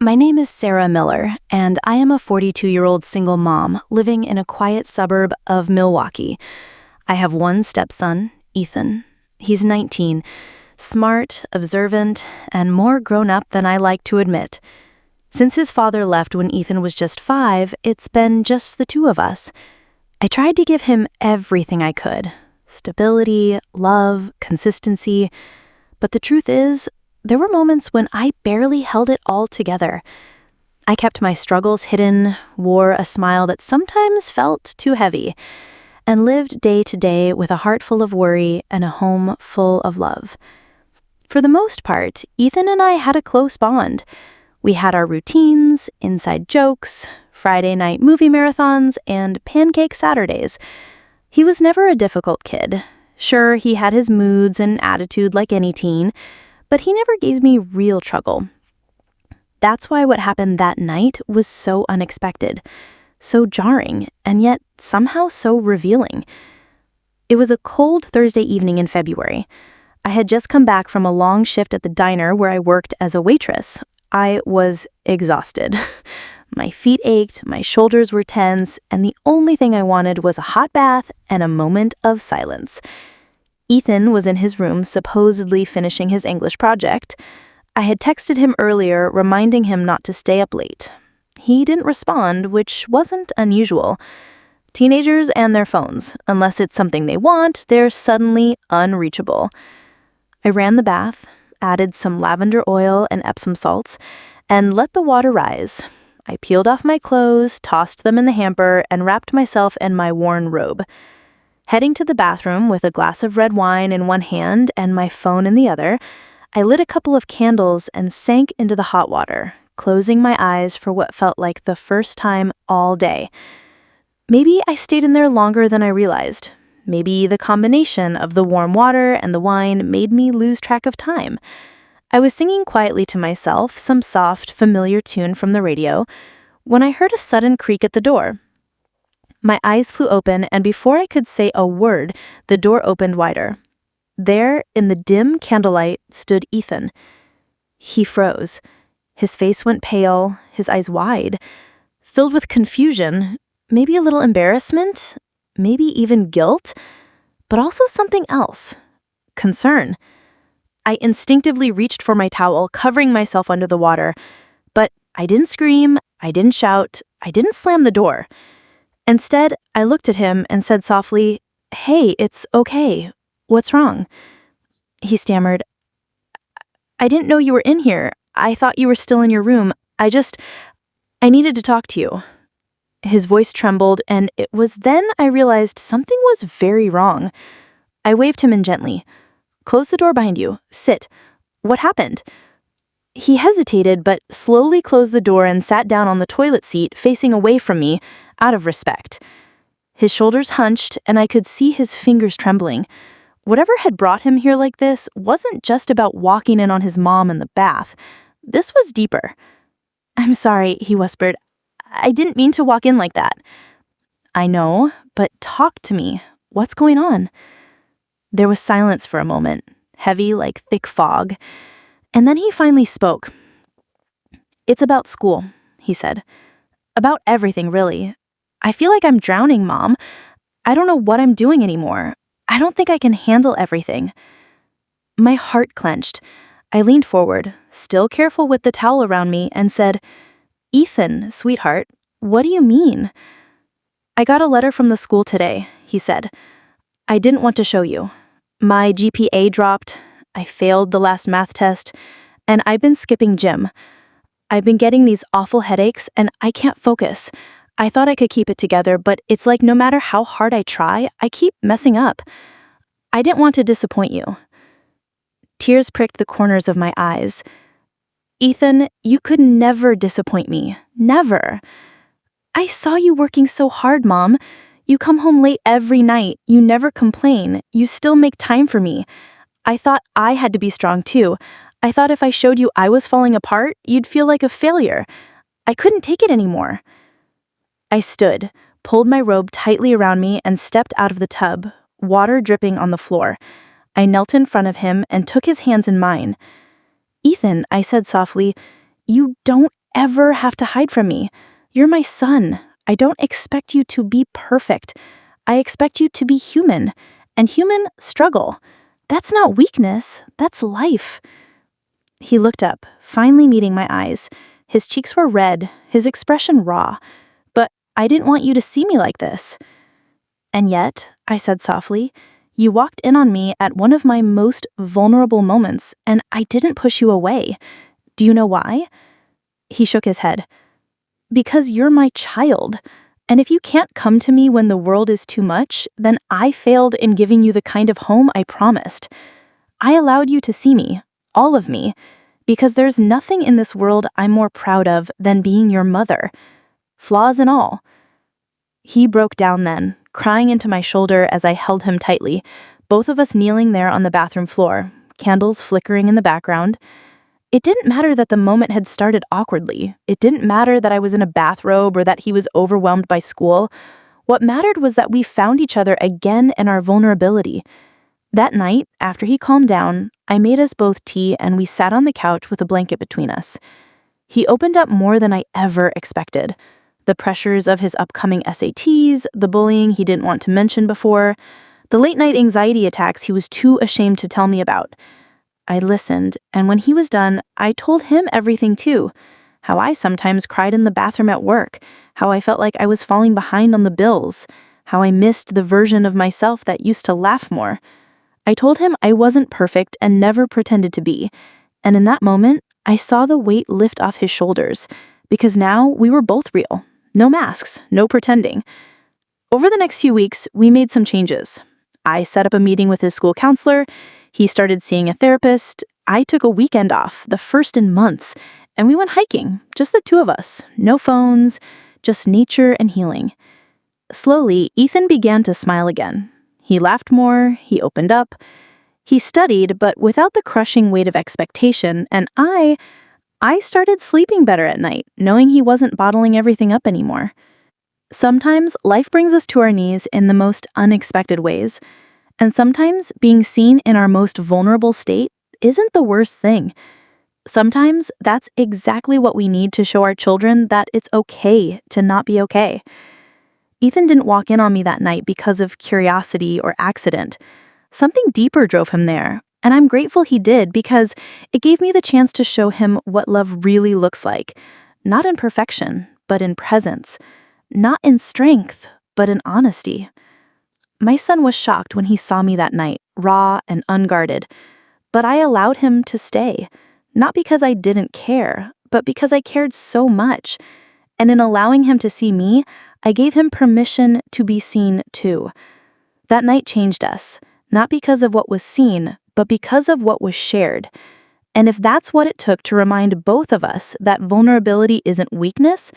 My name is Sarah Miller, and I am a 42-year-old single mom living in a quiet suburb of Milwaukee. I have one stepson, Ethan. He's 19, smart, observant, and more grown up than I like to admit. Since his father left when Ethan was just 5, it's been just the two of us. I tried to give him everything I could: stability, love, consistency. But the truth is, there were moments when I barely held it all together. I kept my struggles hidden, wore a smile that sometimes felt too heavy, and lived day to day with a heart full of worry and a home full of love. For the most part, Ethan and I had a close bond. We had our routines, inside jokes, Friday night movie marathons, and pancake Saturdays. He was never a difficult kid. Sure, he had his moods and attitude like any teen, but he never gave me real trouble. That's why what happened that night was so unexpected, so jarring, and yet somehow so revealing. It was a cold Thursday evening in February. I had just come back from a long shift at the diner where I worked as a waitress. I was exhausted. My feet ached, my shoulders were tense, and the only thing I wanted was a hot bath and a moment of silence. Ethan was in his room supposedly finishing his English project. I had texted him earlier reminding him not to stay up late. He didn't respond, which wasn't unusual. Teenagers and their phones, unless it's something they want, they're suddenly unreachable. I ran the bath, added some lavender oil and Epsom salts, and let the water rise. I peeled off my clothes, tossed them in the hamper, and wrapped myself in my worn robe. Heading to the bathroom with a glass of red wine in one hand and my phone in the other, I lit a couple of candles and sank into the hot water, closing my eyes for what felt like the first time all day. Maybe I stayed in there longer than I realized. Maybe the combination of the warm water and the wine made me lose track of time. I was singing quietly to myself some soft, familiar tune from the radio when I heard a sudden creak at the door. My eyes flew open, and before I could say a word, the door opened wider. There, in the dim candlelight, stood Ethan. He froze. His face went pale, his eyes wide, filled with confusion, maybe a little embarrassment, maybe even guilt, but also something else: concern. I instinctively reached for my towel, covering myself under the water, but I didn't scream, I didn't shout, I didn't slam the door. Instead, I looked at him and said softly, "Hey, it's okay. What's wrong?" He stammered, "I didn't know you were in here. I thought you were still in your room. I needed to talk to you." His voice trembled, and it was then I realized something was very wrong. I waved him in gently. "Close the door behind you. Sit. What happened?" He hesitated, but slowly closed the door and sat down on the toilet seat, facing away from me, out of respect. His shoulders hunched, and I could see his fingers trembling. Whatever had brought him here like this wasn't just about walking in on his mom in the bath. This was deeper. "I'm sorry," he whispered. "I didn't mean to walk in like that." "I know, but talk to me. What's going on?" There was silence for a moment, heavy like thick fog, and then he finally spoke. "It's about school," he said. "About everything, really. I feel like I'm drowning, Mom. I don't know what I'm doing anymore. I don't think I can handle everything." My heart clenched. I leaned forward, still careful with the towel around me, and said, "Ethan, sweetheart, what do you mean?" "I got a letter from the school today," he said. "I didn't want to show you. My GPA dropped, I failed the last math test, and I've been skipping gym. I've been getting these awful headaches, and I can't focus. I thought I could keep it together, but it's like no matter how hard I try, I keep messing up. I didn't want to disappoint you." Tears pricked the corners of my eyes. "Ethan, you could never disappoint me. Never. I saw you working so hard, Mom. You come home late every night. You never complain. You still make time for me. I thought I had to be strong too. I thought if I showed you I was falling apart, you'd feel like a failure. I couldn't take it anymore." I stood, pulled my robe tightly around me, and stepped out of the tub, water dripping on the floor. I knelt in front of him and took his hands in mine. "Ethan," I said softly, "you don't ever have to hide from me. You're my son. I don't expect you to be perfect. I expect you to be human. And human struggle. That's not weakness. That's life." He looked up, finally meeting my eyes. His cheeks were red, his expression raw. "But I didn't want you to see me like this." "And yet," I said softly, "you walked in on me at one of my most vulnerable moments, and I didn't push you away. Do you know why?" He shook his head. "Because you're my child. And if you can't come to me when the world is too much, then I failed in giving you the kind of home I promised. I allowed you to see me, all of me, because there's nothing in this world I'm more proud of than being your mother, flaws and all." He broke down then, crying into my shoulder as I held him tightly, both of us kneeling there on the bathroom floor, candles flickering in the background. It didn't matter that the moment had started awkwardly. It didn't matter that I was in a bathrobe or that he was overwhelmed by school. What mattered was that we found each other again in our vulnerability. That night, after he calmed down, I made us both tea and we sat on the couch with a blanket between us. He opened up more than I ever expected. The pressures of his upcoming SATs, the bullying he didn't want to mention before, the late-night anxiety attacks he was too ashamed to tell me about. I listened, and when he was done, I told him everything too. How I sometimes cried in the bathroom at work, how I felt like I was falling behind on the bills, how I missed the version of myself that used to laugh more. I told him I wasn't perfect and never pretended to be, and in that moment, I saw the weight lift off his shoulders, because now we were both real. No masks, no pretending. Over the next few weeks, we made some changes. I set up a meeting with his school counselor. He started seeing a therapist. I took a weekend off, the first in months, and we went hiking, just the two of us. No phones, just nature and healing. Slowly, Ethan began to smile again. He laughed more, he opened up. He studied, but without the crushing weight of expectation, and I started sleeping better at night, knowing he wasn't bottling everything up anymore. Sometimes life brings us to our knees in the most unexpected ways. And sometimes being seen in our most vulnerable state isn't the worst thing. Sometimes that's exactly what we need to show our children that it's okay to not be okay. Ethan didn't walk in on me that night because of curiosity or accident. Something deeper drove him there, and I'm grateful he did because it gave me the chance to show him what love really looks like. Not in perfection, but in presence. Not in strength, but in honesty. My son was shocked when he saw me that night, raw and unguarded. But I allowed him to stay, not because I didn't care, but because I cared so much. And in allowing him to see me, I gave him permission to be seen too. That night changed us, not because of what was seen, but because of what was shared. And if that's what it took to remind both of us that vulnerability isn't weakness,